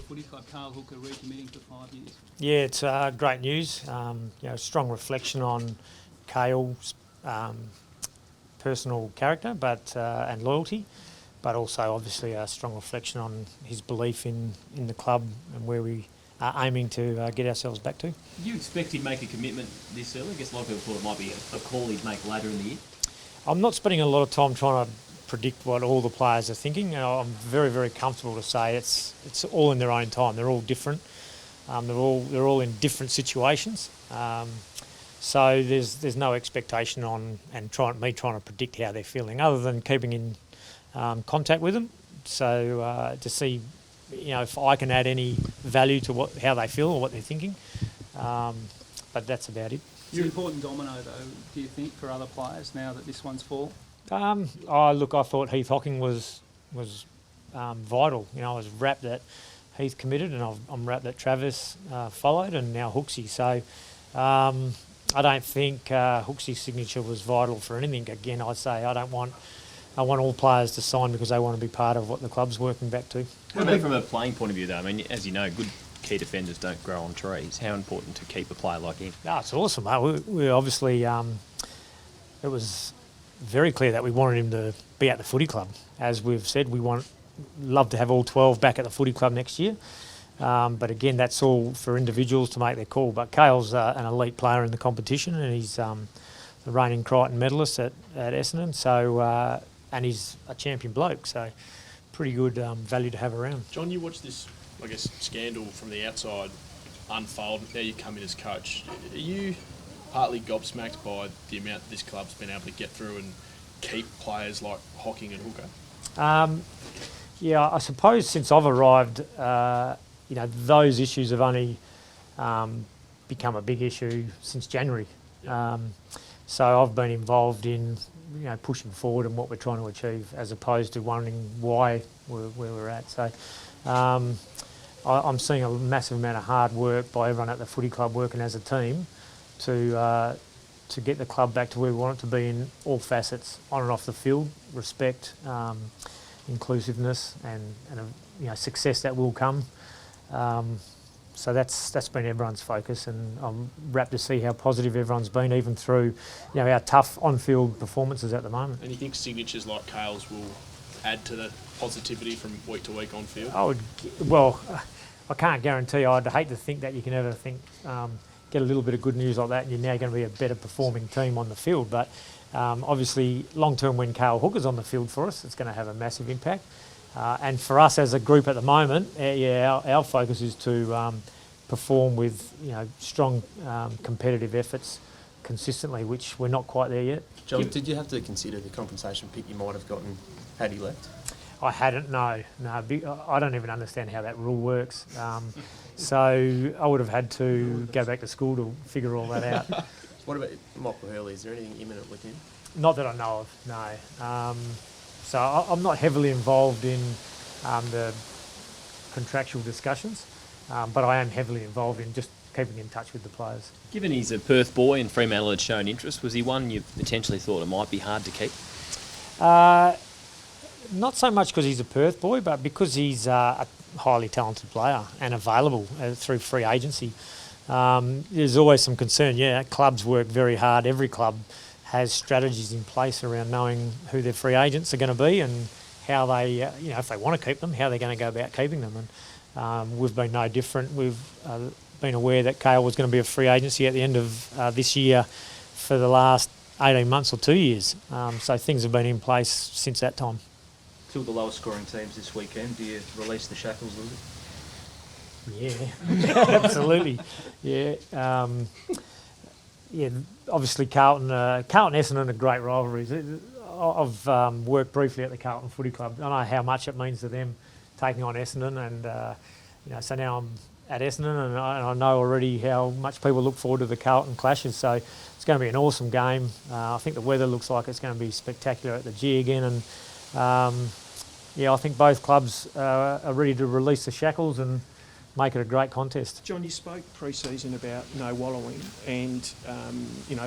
Footy Club, Carl Hooker recommitting for 5 years? Yeah, it's great news. Strong reflection on Cale's personal character, and loyalty, but also obviously a strong reflection on his belief in the club and where we are aiming to get ourselves back to. Did you expect he'd make a commitment this early? I guess a lot of people thought it might be a call he'd make later in the year. I'm not spending a lot of time trying to predict what all the players are thinking. I'm very, very comfortable to say it's all in their own time. They're all different. They're all in different situations. So there's no expectation on me trying to predict how they're feeling, other than keeping in contact with them. So to see, if I can add any value to how they feel or what they're thinking. But that's about it. It's an important domino, though, do you think, for other players now that this one's fallen? Look, I thought Heath Hocking was vital. I was rapt that Heath committed, and I'm rapt that Travis followed, and now Hooksy. So I don't think Hooksy's signature was vital for anything. Again, I'd say I want all players to sign because they want to be part of what the club's working back to. What about from a playing point of view, though? I mean, as you know, good key defenders don't grow on trees. How important to keep a player like him? No, it's awesome, mate. We obviously, it was very clear that we wanted him to be at the footy club. As we've said, love to have all 12 back at the footy club next year. But again, that's all for individuals to make their call. But Cale's an elite player in the competition, and he's the reigning Crichton medalist at Essendon. So, and he's a champion bloke. So, pretty good value to have around. John, you watched this, I guess, scandal from the outside unfold. Now you come in as coach. Are you partly gobsmacked by the amount this club's been able to get through and keep players like Hocking and Hooker? Yeah, I suppose since I've arrived, those issues have only become a big issue since January. Yeah. So I've been involved in pushing forward and what we're trying to achieve, as opposed to wondering why where we're at. So I'm seeing a massive amount of hard work by everyone at the footy club working as a team to get the club back to where we want it to be in all facets, on and off the field, respect, inclusiveness, and success that will come. So that's been everyone's focus, and I'm rapt to see how positive everyone's been, even through our tough on-field performances at the moment. And you think signatures like Cale's will add to the positivity from week to week on field? I can't guarantee. I'd hate to think that you can ever get a little bit of good news like that and you're now going to be a better performing team on the field. But obviously, long term, when Carl Hooker's on the field for us, it's going to have a massive impact. And for us as a group at the moment, our focus is to perform with strong competitive efforts consistently, which we're not quite there yet. John, did you have to consider the compensation pick you might have gotten had he left? I hadn't, no. I don't even understand how that rule works. So I would have had to go back to school to figure all that out. What about Michael Hurley? Is there anything imminent with him? Not that I know of, no. So I'm not heavily involved in the contractual discussions, but I am heavily involved in just keeping in touch with the players. Given he's a Perth boy and Fremantle had shown interest, was he one you potentially thought it might be hard to keep? Not so much because he's a Perth boy, but because he's a highly talented player and available through free agency. There's always some concern. Yeah, clubs work very hard. Every club has strategies in place around knowing who their free agents are going to be and how they, if they want to keep them, how they're going to go about keeping them. And we've been no different. We've been aware that Cale was going to be a free agency at the end of this year for the last 18 months or 2 years. So things have been in place since that time. Two of the lowest scoring teams this weekend. Do you release the shackles, Lizzie? Yeah, absolutely. Yeah. Obviously Carlton Essendon are great rivalries. I've worked briefly at the Carlton Footy Club. I know how much it means to them taking on Essendon, and so now I'm at Essendon, and I know already how much people look forward to the Carlton clashes. So it's going to be an awesome game. I think the weather looks like it's going to be spectacular at the G again, and I think both clubs are ready to release the shackles and make it a great contest. John, you spoke pre-season about no wallowing and,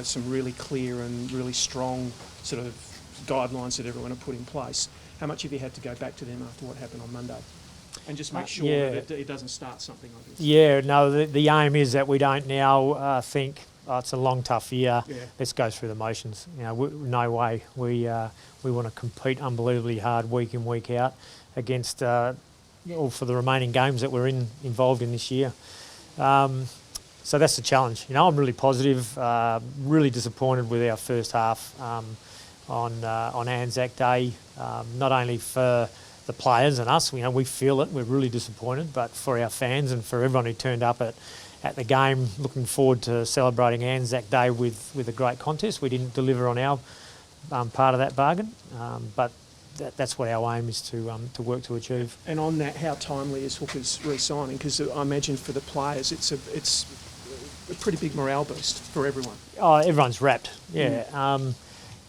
some really clear and really strong sort of guidelines that everyone have put in place. How much have you had to go back to them after what happened on Monday? And just make sure yeah. that it doesn't start something like this. Yeah, no, the aim is that we don't now think, oh, it's a long, tough year, Yeah. let's go through the motions. You know, no way. We want to compete unbelievably hard week in, week out against for the remaining games that we're involved in this year. So that's the challenge. You know, I'm really positive, really disappointed with our first half on Anzac Day, not only for the players and us, you know, we feel it, we're really disappointed, but for our fans and for everyone who turned up at the game, looking forward to celebrating Anzac Day with a great contest. We didn't deliver on our part of that bargain, but that's what our aim is to work to achieve. And on that, how timely is Hooker's re-signing? Because I imagine for the players, it's a pretty big morale boost for everyone. Oh, everyone's wrapped, yeah.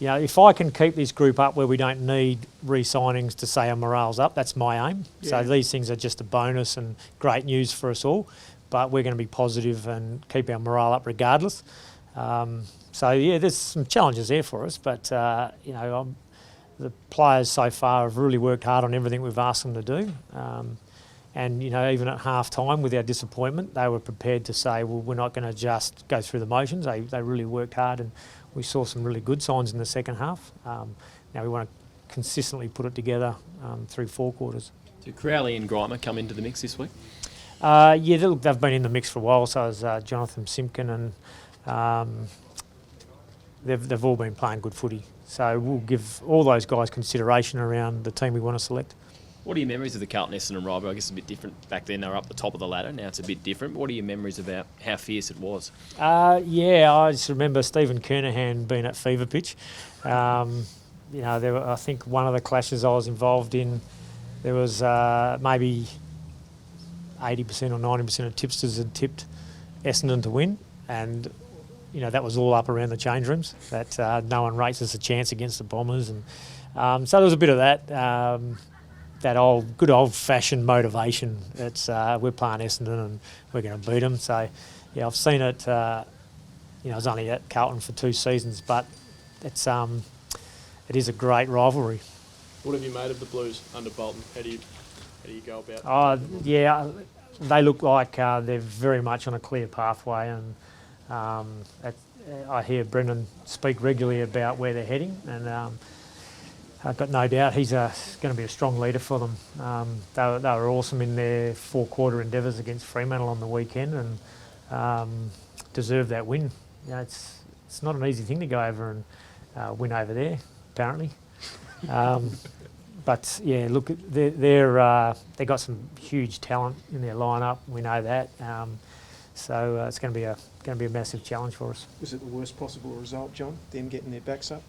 You know, if I can keep this group up where we don't need re-signings to say our morale's up, that's my aim. Yeah. So these things are just a bonus and great news for us all, but we're going to be positive and keep our morale up regardless. So yeah, there's some challenges there for us, but you know, the players so far have really worked hard on everything we've asked them to do. And, you know, even at half-time with our disappointment, they were prepared to say, well, we're not going to just go through the motions. They really worked hard, and we saw some really good signs in the second half. Now we want to consistently put it together through 4 quarters. Do Crowley and Grimer come into the mix this week? Yeah, look, they've been in the mix for a while, so has Jonathan Simpkin, and they've all been playing good footy. So we'll give all those guys consideration around the team we want to select. What are your memories of the Carlton Essendon rivalry? I guess it's a bit different. Back then they were up the top of the ladder. Now it's a bit different. What are your memories about how fierce it was? Yeah, I just remember Stephen Kernahan being at fever pitch. You know, I think one of the clashes I was involved in, there was maybe 80% or 90% of tipsters had tipped Essendon to win, and you know that was all up around the change rooms. That no one rates us a chance against the Bombers, and so there was a bit of that. That good old-fashioned motivation. It's we're playing Essendon and we're going to beat them. So, yeah, I've seen it. You know, I was only at Carlton for 2 seasons, but it is a great rivalry. What have you made of the Blues under Bolton? How do you go about? Oh, yeah, they look like they're very much on a clear pathway, and I hear Brendan speak regularly about where they're heading, and I've got no doubt he's going to be a strong leader for them. They were awesome in their 4-quarter endeavours against Fremantle on the weekend, and deserved that win. You know, it's not an easy thing to go over and win over there, apparently. But yeah, look, they got some huge talent in their lineup. We know that. So it's going to be a massive challenge for us. Was it the worst possible result, John? Them getting their backs up?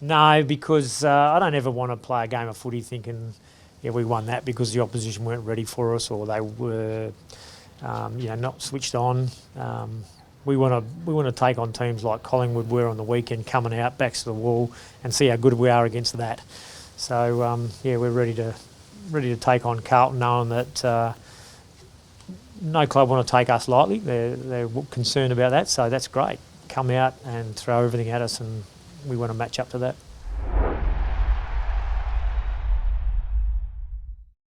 No, because I don't ever want to play a game of footy thinking, yeah, we won that because the opposition weren't ready for us or they were, you know, not switched on. We want to take on teams like Collingwood were on the weekend, coming out backs to the wall, and see how good we are against that. So yeah, we're ready to take on Carlton, knowing that no club want to take us lightly. They're concerned about that, so that's great. Come out and throw everything at us, and we want to match up to that.